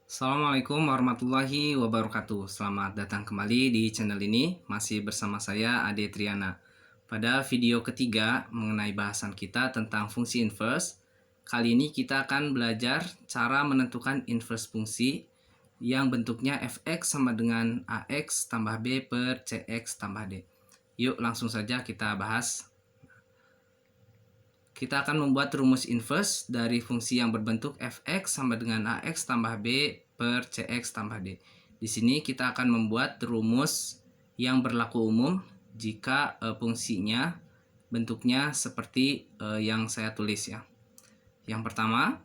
Assalamualaikum warahmatullahi wabarakatuh. Selamat datang kembali di channel ini. Masih bersama saya Ade Triana. Pada video ketiga mengenai bahasan kita tentang fungsi inverse, kali ini kita akan belajar cara menentukan inverse fungsi yang bentuknya fx sama dengan ax tambah b per cx tambah d. Yuk langsung saja kita bahas. Kita akan membuat rumus inverse dari fungsi yang berbentuk fx sama dengan ax tambah b per cx tambah d. Di sini kita akan membuat rumus yang berlaku umum jika fungsinya bentuknya seperti yang saya tulis ya. Yang pertama,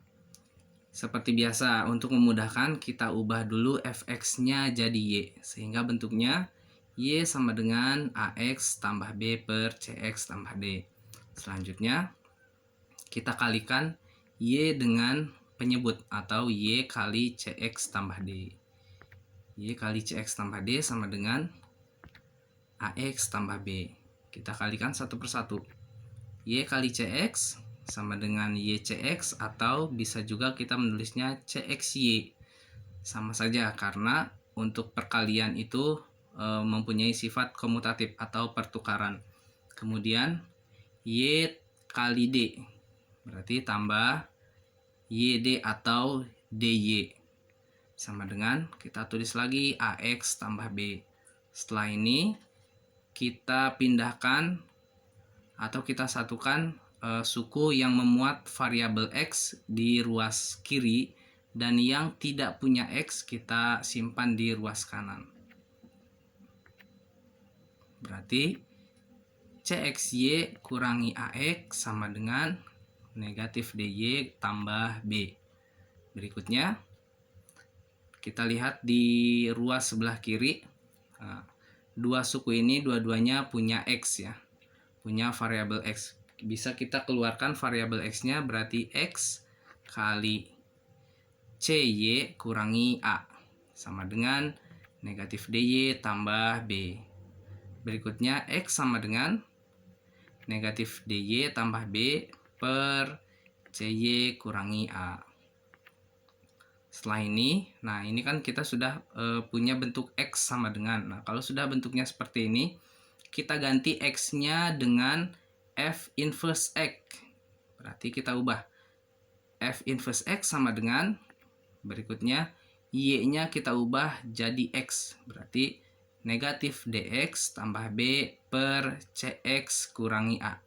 seperti biasa untuk memudahkan kita ubah dulu fx-nya jadi y, sehingga bentuknya y sama dengan ax tambah b per cx tambah d. Selanjutnya kita kalikan y dengan penyebut atau y kali cx tambah d. Y kali cx tambah d sama dengan ax tambah b. Kita kalikan satu persatu. Y kali cx sama dengan ycx, atau bisa juga kita menulisnya cxy. Sama saja karena untuk perkalian itu mempunyai sifat komutatif atau pertukaran. Kemudian y kali d berarti tambah yd atau dy sama dengan, kita tulis lagi ax tambah b. Setelah ini kita pindahkan atau kita satukan suku yang memuat variabel x di ruas kiri dan yang tidak punya x kita simpan di ruas kanan. Berarti cxy kurangi ax sama dengan negatif dy tambah b. Berikutnya kita lihat di ruas sebelah kiri. Nah, dua suku ini dua-duanya punya x ya, punya variabel x. Bisa kita keluarkan variabel x-nya, berarti x kali cy kurangi a sama dengan negatif dy tambah b. Berikutnya x sama dengan negatif dy tambah b per cy kurangi a. Setelah ini, nah ini kan kita sudah punya bentuk x sama dengan. Nah, kalau sudah bentuknya seperti ini, kita ganti x-nya dengan f inverse x. Berarti kita ubah f inverse x sama dengan, berikutnya y-nya kita ubah jadi x. Berarti negatif dx tambah b per cx kurangi a.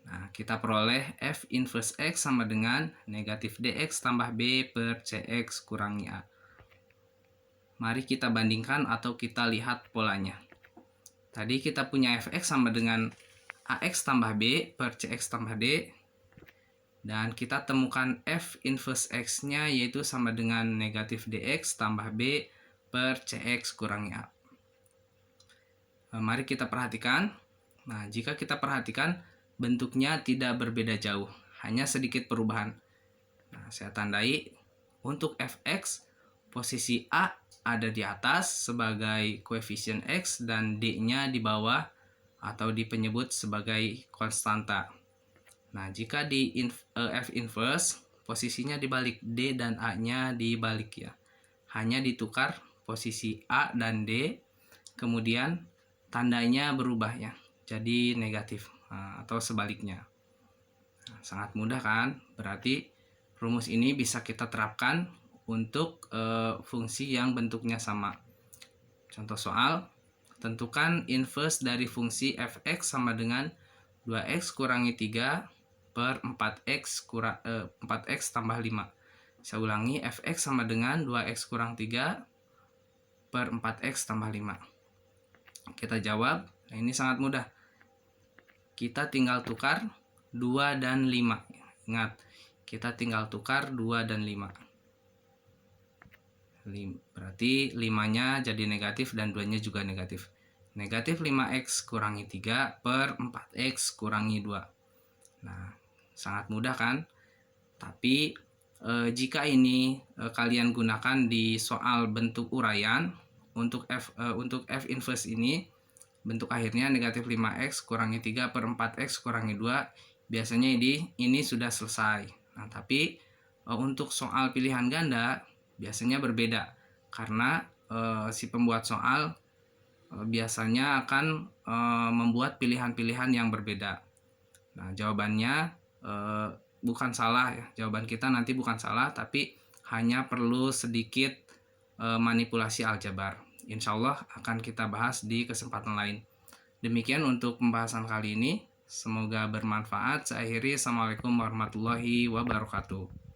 Nah, kita peroleh f inverse x sama dengan negatif dx tambah b per cx kurangi a. Mari kita bandingkan atau kita lihat polanya. Tadi kita punya fx sama dengan ax tambah b per cx tambah d. Dan kita temukan f inverse x-nya yaitu sama dengan negatif dx tambah b per cx kurangi a. Mari kita perhatikan. Nah, jika kita perhatikan, bentuknya tidak berbeda jauh, hanya sedikit perubahan. Nah, saya tandai untuk fx, posisi a ada di atas sebagai koefisien x dan d-nya di bawah atau dipenyebut sebagai konstanta. Nah, jika di f inverse, posisinya dibalik, d dan a-nya dibalik ya. Hanya ditukar posisi a dan d, kemudian tandanya berubah ya, jadi negatif. Atau sebaliknya. Nah, sangat mudah kan? Berarti rumus ini bisa kita terapkan untuk fungsi yang bentuknya sama. Contoh soal, tentukan inverse dari fungsi fx sama dengan 2x kurangi 3 per 4x tambah 5. Saya ulangi, fx sama dengan 2x kurang 3 per 4x tambah 5. Kita jawab. Nah, ini sangat mudah. Kita tinggal tukar 2 dan 5. Ingat, kita tinggal tukar 2 dan 5. Berarti 5-nya jadi negatif dan 2-nya juga negatif. Negatif 5x kurangi 3 per 4x kurangi 2. Nah, sangat mudah kan? Tapi jika ini kalian gunakan di soal bentuk uraian, untuk f inverse ini, bentuk akhirnya negatif 5x kurangi 3 per 4x kurangi 2. Biasanya ini sudah selesai. Nah, tapi untuk soal pilihan ganda, biasanya berbeda karena si pembuat soal biasanya akan membuat pilihan-pilihan yang berbeda. Nah, jawabannya bukan salah ya. Jawaban kita nanti bukan salah, tapi hanya perlu sedikit manipulasi aljabar. Insya Allah akan kita bahas di kesempatan lain. Demikian untuk pembahasan kali ini. Semoga bermanfaat. Saya akhiri. Assalamualaikum warahmatullahi wabarakatuh.